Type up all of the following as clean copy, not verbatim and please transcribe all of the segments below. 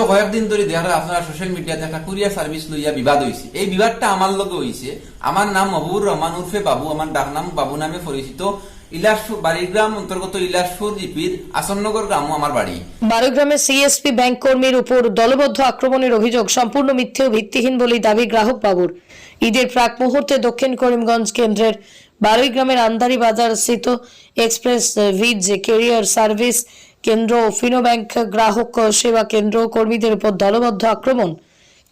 কয়েকদিন ধরে দেখা আপনারা সোশ্যাল মিডিয়াতে একটা কুরিয়ার সার্ভিস লইয়া বিবাদ হয়েছে। এই বিবাদটা আমার লগে হয়েছে। আমার নাম মহবুর রহমান উর্ফে বাবু, আমার ডাক নাম বাবু নামে পরিচিত। ইলাসপুর বাড়িগ্রাম অন্তর্গত ইলাসপুর জিপির আসননগর গ্রাম আমার বাড়ি। বারোগ্রামে সিএসপি ব্যাংক কর্মীর উপর দলবদ্ধ আক্রমণের অভিযোগ সম্পূর্ণ মিথ্যে ও ভিত্তিহীন বলেই দাবি গ্রাহক বাবুর। ঈদের প্রাক মুহূর্তে দক্ষিণ করিমগঞ্জ কেন্দ্রের বারোইগ্রামের আন্দারি বাজার স্থিত এক্সপ্রেস ভিজ ক্যারিয়ার সার্ভিস কেন্দ্র ও ফিনো ব্যাংক গ্রাহক সেবা কেন্দ্র কর্মীদের উপর দলবদ্ধ আক্রমণ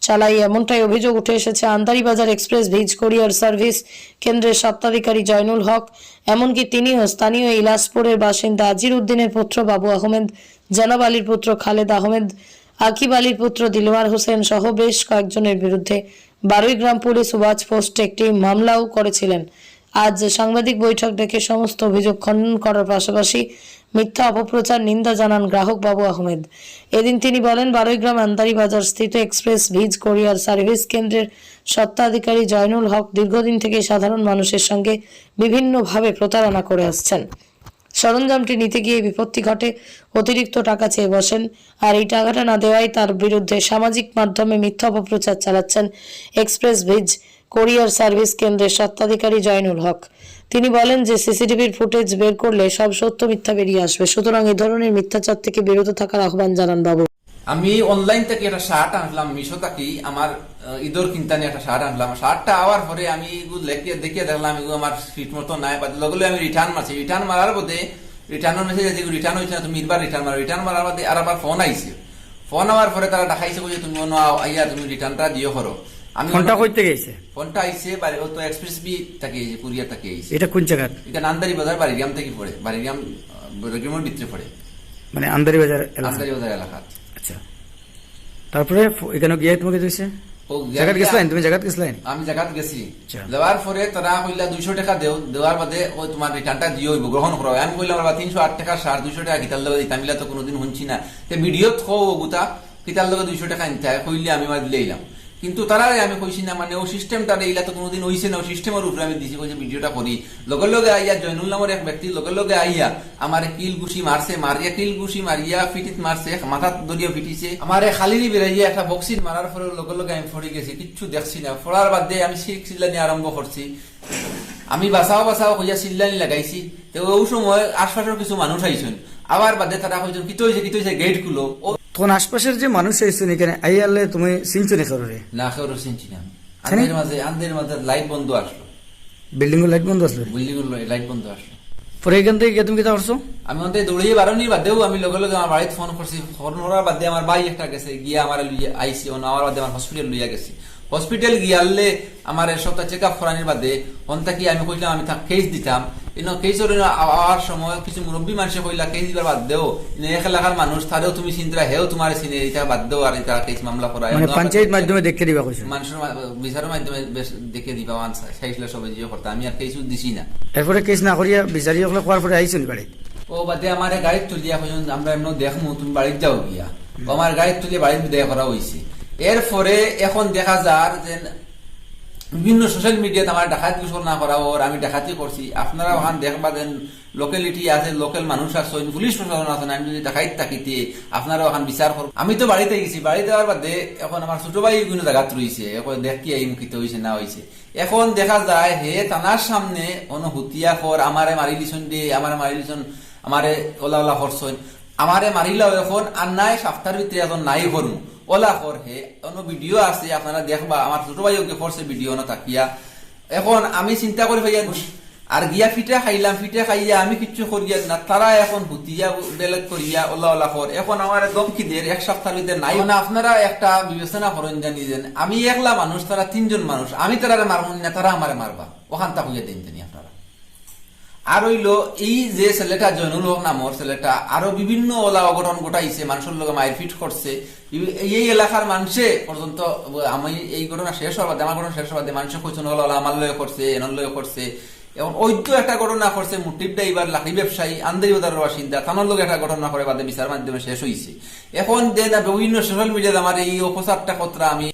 চালাই, এমনটাই অভিযোগ উঠে এসেছে আন্দারি বাজার এক্সপ্রেস ভিজ কোরিয়ার সার্ভিস কেন্দ্রের স্বত্বাধিকারী জয়নুল হক। এমনকি তিনিও স্থানীয় ইলাসপুরের বাসিন্দা আজির উদ্দিনের পুত্র বাবু আহমেদ, জানাব আলীর পুত্র খালেদ আহমেদ, আকিব আলীর পুত্র দিলওয়ার হোসেন সহ বেশ কয়েকজনের বিরুদ্ধে বারোইগ্রাম পুলিশ ওয়াচ পোস্টে একটি মামলাও করেছিলেন। আজ সাংবাদিক বৈঠক ডেকে সমস্ত অভিযোগ খণ্ডন করার পাশাপাশি মিথ্যা অপপ্রচার নিন্দা জানান গ্রাহক বাবু আহমেদ। এদিন তিনি বলেন, বারোইগ্রাম আন্দারি বাজার স্থিত এক্সপ্রেস ভিজ কোরিয়ার সার্ভিস কেন্দ্রের স্বত্বাধিকারী জয়নুল হক দীর্ঘদিন থেকে সাধারণ মানুষের সঙ্গে বিভিন্নভাবে প্রতারণা করে আসছেন। সরঞ্জামটি নিতে গিয়ে বিপত্তি ঘটে, অতিরিক্ত টাকা চেয়ে বসেন, আর এই টাকাটা না দেওয়ায় তার বিরুদ্ধে সামাজিক মাধ্যমে মিথ্যা অপপ্রচার চালাচ্ছেন এক্সপ্রেস ভিজ কোরিয়ার সার্ভিস কেন্দ্রের স্বত্বাধিকারী জয়নুল হক। তিনি বলেন যে সিসিটিভির ফুটেজ বের করলে সব সত্য মিথ্যা বেরিয়ে আসবে, সুতরাং এই ধরনের মিথ্যাচার থেকে বিরত থাকার আহ্বান জানান বাবু। আমি অনলাইন থেকে একটা শার্ট আনলাম, মিশো থাকি আমার ঈদর কিনতে নিয়ে একটা শার্ট আনলাম। শার্টটা আওয়ার পরে আমি দেখিয়ে দেখলাম এগুলো আমার ফিট মতো নাই, লগলে আমি রিটার্ন মারছি। রিটার্ন মারার পরে রিটার্নের মেসেজ আছে রিটার্ন হয়েছে না, তুমি এবার রিটার্ন মারো। রিটার্ন মারার পরে আর আবার ফোন আইছে। ফোন আওয়ার পরে তারা দেখাইছে যে তুমি আইয়া তুমি রিটার্নটা দিও করো। আমি ফোনটা কইতে গেছে, ফোনটা আইছে বাড়ি তো এক্সপ্রেস বি থেকে কুরিয়ার থেকে আইছে। এটা কোন জায়গা? এটা নান্দারি বাজার বাড়িগ্রাম থেকে পড়ে, বাড়িগ্রামের ভিতরে পড়ে, মানে আন্দারি বাজার আন্দারি বাজার এলাকা। আচ্ছা, তারপরে এখানে গিয়ে তোমাকে দিয়েছে জায়গাত গেছিলেন? তুমি জায়গাত গেছিলেন? আমি জায়গাত গেছি। দেওয়ার পরে তারা কইলা 200 টাকা দেওয়ার বাদে ওই তোমার রিটার্নটা দিও হইব, গ্রহণ করো। আমি কইলাম 308 টাকা 200 টাকা কিতার লগে দিতাম, মিলা তো কোনোদিন শুনছি না। ভিডিও থো গুতা কিতার লগে 200 টাকা নিতে হয় কইলে আমি দিলাম। কিন্তু তারা আমি কইছি না, মানে ও সিস্টেমটা এইলা তো কোনোদিন হইছে না। ও সিস্টেমের উপরে আমি দিছি যে ভিডিওটা করি। লগে লগে আইয়া জয়নুল নামের এক ব্যক্তি লগে লগে আইয়া আমার কিল ঘুষি মারছে, মারিয়া কিল ঘুষি মারিয়া ফিটিত মারছে, মাথা দরিয়া ফিটিছে। আমার খালিরি বেড়াইয়া একটা বক্সিন মারার পরে লগে লগে আমি ফড়ে গেছি, কিচ্ছু দেখছি না। ফড়ার বাদ দিয়ে আমি চিল্লানি আরম্ভ করছি। আমি বাঁচাও কইয়া চিল্লানি লাগাইছি। তো ওই সময় আশপাশের কিছু মানুষ আইছেন। আবার বাদে তারা কইছেন কিতো হয়েছে গেট খুলো। তখন আশপাশের যে মানুষ আইছেন এখানে আইয়ালে তুমি চিনছো না কারোরে? না, কারো চিনছি না। আন্দের মাঝে লাইট বন্ধ আসলো, বিল্ডিং এর লাইট বন্ধ আসলো, বিল্ডিং এর লাইট বন্ধ আসলো। পরে এখান থেকে তুমি কি করছো? আমি ওতে দৌড়িয়ে বাড়ানির বাদেও আমি লগে লগে আমার বাড়িতে ফোন করছি। ফোন করার বাদে আমার ভাই একটা গেছে গিয়া আমার আইসি আমার বাদে আমার হসপিটাল লইয়া গেছি। হসপিটাল গিয়ালে আমার সপ্তাহ চেক আপ করানির বাদে অন্তা কি আমি কইলাম আমি কেস দিতাম। কেসের আওয়ার সময় কিছু মুরব্বী মানুষে কইলা কেস দিবার বাদ দেও, এক এলাকার মানুষ তারেও তুমি চিন্তা হেও তোমার চিনে এটা বাদ দেও আর এটা কেস মামলা করা পঞ্চায়েত মাধ্যমে দেখে দিবা কইছো, মানুষের বিচারের মাধ্যমে দেখে দিবা চাইছিল সবাই জিও করতে। আমি আর কেসও দিছি না। এরপরে কেস না করিয়া বিচারি হলে করার পরে আইছো নি বাড়ি? ও বাদে আমার গাড়ি তুলিয়া কইছেন আমরা এমন দেখমু তুমি বাড়িতে যাও গিয়া। আমার গাড়ি তুলিয়ে বাড়িতে দেয়া করা হয়েছে। এরপরে এখন দেখা যায় যে বিভিন্ন সোশ্যাল মিডিয়াতে আমার ডাকাতি ঘোষণা করা ওর আমি ডাকাতি করছি। আপনারা ওখানে দেখবা দেন লোকালিটি আছে, লোকাল মানুষ আছে, পুলিশ প্রশাসন আছে, আমি যদি ডাকাইত থাকিতে আপনারা ওখানে বিচার করো। আমি তো বাড়িতে গেছি, বাড়িতে যাওয়ার বাদে এখন আমার ছোট ভাই বিভিন্ন জায়গাত রয়েছে। এখন দেখি এই মুখিত হয়েছে না হয়েছে। এখন দেখা যায় হে থানার সামনে হুতিয়া কর আমারে মারি দিছন দিয়ে আমারে মারি দিছন, আমারে ওলা ওলা করছেন, আমারে মারিলাও এখন আর নাই সপ্তাহের ভিতরে এখন নাই করবো ওলা কর হে। অন্য ভিডিও আছে আপনারা দেখবা, আমার ছোট ভাই ওকে করছে ভিডিও না তাকিয়া। এখন আমি চিন্তা করে ভাইয়া আর গিয়া ফিটা খাইলাম, ফিটা খাইয়া আমি কিচ্ছু করিয়া না। তারা এখন হুতিয়া বেলেগ করিয়া ওলা ওলা কর। এখন আমার দমকি দের এক সপ্তাহের ভিতরে নাই না। আপনারা একটা বিবেচনা করেন জানি যেন আমি একলা মানুষ, তারা 3 জন মানুষ, আমি তারা মারব না, তারা আমারে মারবা। ওখান তা হইয়া দিন জানি আপনারা। আর হইল এই যে ছেলেটা জয়নুল হক নামর ছেলেটা আরো বিভিন্ন ওলা অঘটন ঘটাইছে, মানুষের লোক মায়ের ফিট করছে। এই এলাকার মানুষে পর্যন্ত আমি এই ঘটনা শেষ হওয়ার বাদে, আমার ঘটনা শেষ হওয়ার বাদে মানুষের কইছেন আমার লয়ে করছে, এনর লয়ে করছে। এবং ঐদ্য একটা ঘটনা করছে, মোটিভটা এবার লাকড়ি ব্যবসায়ী আন্দারি বাজারের বাসিন্দা, তানোর লোক একটা ঘটনা করে বাদে বিচার মাধ্যমে শেষ হয়েছে। এখন দেন বিভিন্ন সোশ্যাল মিডিয়াতে আমার এই অপচারটা কতটা আমি।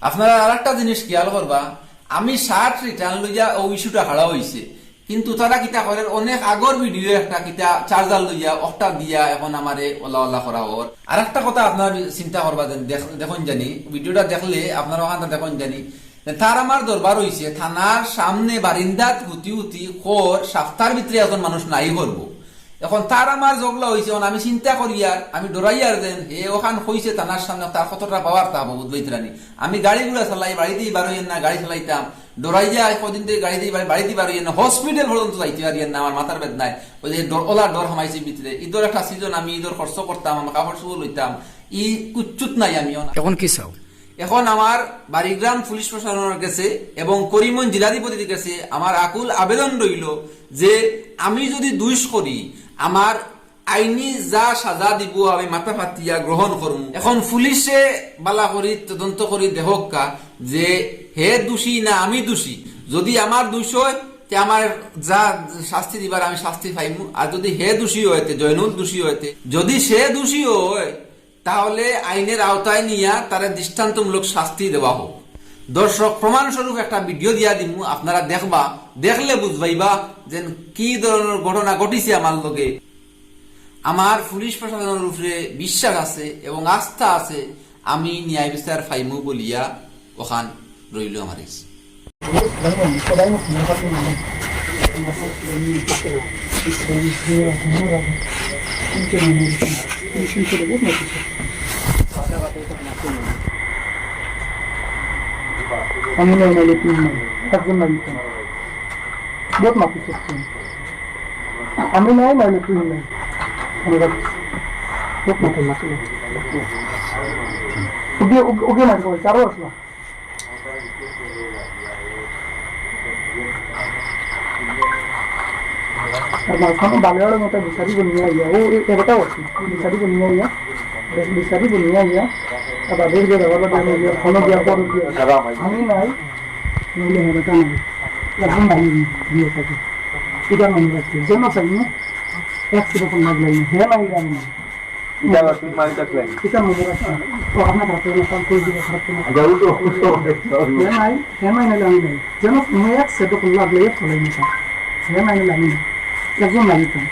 আপনারা আর একটা জিনিস খেয়াল করবা, আমি শার্ট রিটার্ন লইয়া ও ইস্যুটা হারা হয়েছে, কিন্তু তারা কিতা করে অনেক আগর ভিডিও একটা কিতা চার্জার লইয়া অক্টা দিয়া এখন আমারে ওলা ওলা করা ওর। আর একটা কথা আপনার চিন্তা করবা দেখুন জানি ভিডিওটা দেখলে আপনারা ওখানটা দেখুন জানি তার আমার দরবার হইছে থানার সামনে বারিন্দাত গুতি গুতি খোর সপ্তাহের ভিতরে এখন মানুষ নাই করবো। এখন তার আমার জগলা হয়েছে আমি চিন্তা করি আর আমি ডরাইয়ার দেন হে ওখান হয়েছে থানার সামনে তার কতটা পাওয়ার তা বুঝবাইতানি। আমি গাড়ি গুলা চালাই বাড়িতেই বারোইয়েন না, গাড়ি চালাইতাম ডরাইয়া কদিন থেকে গাড়িতেই বাড়িতে বারোইয়েন না, হসপিটাল পর্যন্ত যাইতে পারিয়েন না, আমার মাথার বেদনায় ওই যে ওলা ডর হামাইছে ভিতরে। ঈদের একটা সিজন আমি ঈদের খরচ করতাম, আমার কাপড় চুপড় লইতাম, ই কুচ্ছুত নাই আমি। এখন কি চাও? এখন আমার বাড়িগ্রাম পুলিশ প্রশাসনের কাছে এবং করিমগঞ্জ জেলাধিপতির কাছে আমার আকুল আবেদন রইল যে আমি যদি দুষ করি আমার আইনি যা সাজা দিব আমি মাথা ফাটিয়া গ্রহণ করুন। এখন পুলিশে বালা করি তদন্ত করি দেখকা যে হে দোষী না আমি দোষী। যদি আমার দোষ হয় তে আমার যা শাস্তি দিবার আমি শাস্তি পাইমু, আর যদি হে দোষী হইতে জয়নুল দোষী হইতে যদি সে দোষী হয় তাহলে আইনের আওতায় নিয়ে তার দৃষ্টান্তমূলক শাস্তি দেওয়া হোক। দর্শক প্রমাণস্বরূপ একটা ভিডিও দিয়া দিমু, আপনারা দেখবা, দেখলে বুঝবাইবা যে কি ধরনের ঘটনা ঘটিছে আমার লগে। আমার পুলিশ প্রশাসনের উপরে বিশ্বাস আছে এবং আস্থা আছে, আমি ন্যায় বিচার পাইমু বলিয়া ওখান রইল আমার ইচ্ছা। আমি নাই নাইলে তুই নাই, একজন নাই বহুত মাফি করছেন। আমি নাই নাইলে তুই নাই, বহুত মাফি মাফি ওকে মারি বলছে আরো আসলো। আর মাঝখানে বালিয়ার মতো বিচারি বনিয়ে আইয়া ও এবারটাও আছে বিচারি বনিয়ে আইয়া বিচারি বনিয়ে আইয়া আবার বের দিয়ে দেওয়ার ফলো দেওয়ার পর আমি নাই নইলে হেবাটা নাই একদম ভালো দিয়ে থাকে। এটা মনে রাখছি জন্য চাই না এক সেরকম লাগলাই না, হ্যাঁ নাই আমি নাই এটা মনে রাখছি। তো আপনার হাতে কাম করে দিবে খারাপ হ্যাঁ নাই নাইলে আমি নাই যেন এক সেরকম লাগলে ফলাই না, হ্যাঁ নাই নাইলে আমি নাই একজন লাগিতাম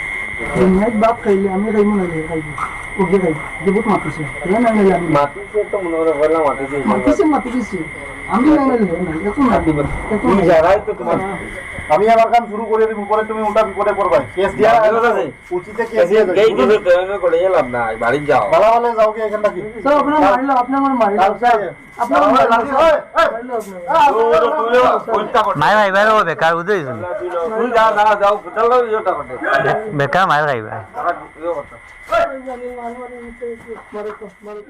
এক বাপ খাইলে আমি খাইবো না খাইব ওকে খাই বহুত মাতিছে হ্যাঁ নাই নাইলে আমি মাতিছে আমি নাই নাইলে নাই এখন আমি আমার কাম শুরু করে দিব, পরে তুমি উল্টা বিপদে পড়বা। কেস দিয়া উচিতে কেস দিয়া গেই দিলে তো আমি করে এলাম না, বাড়ি যাও ভালো ভালো যাও কি এখানটা কি স্যার আপনারা মারিলো আপনি আমার মারিলো আপনারা মারিলো মাই ভাই বাইরে বেকার উদয় তুই যাও যাও চলো ইটা করতে বেকার মার খাইবা মারি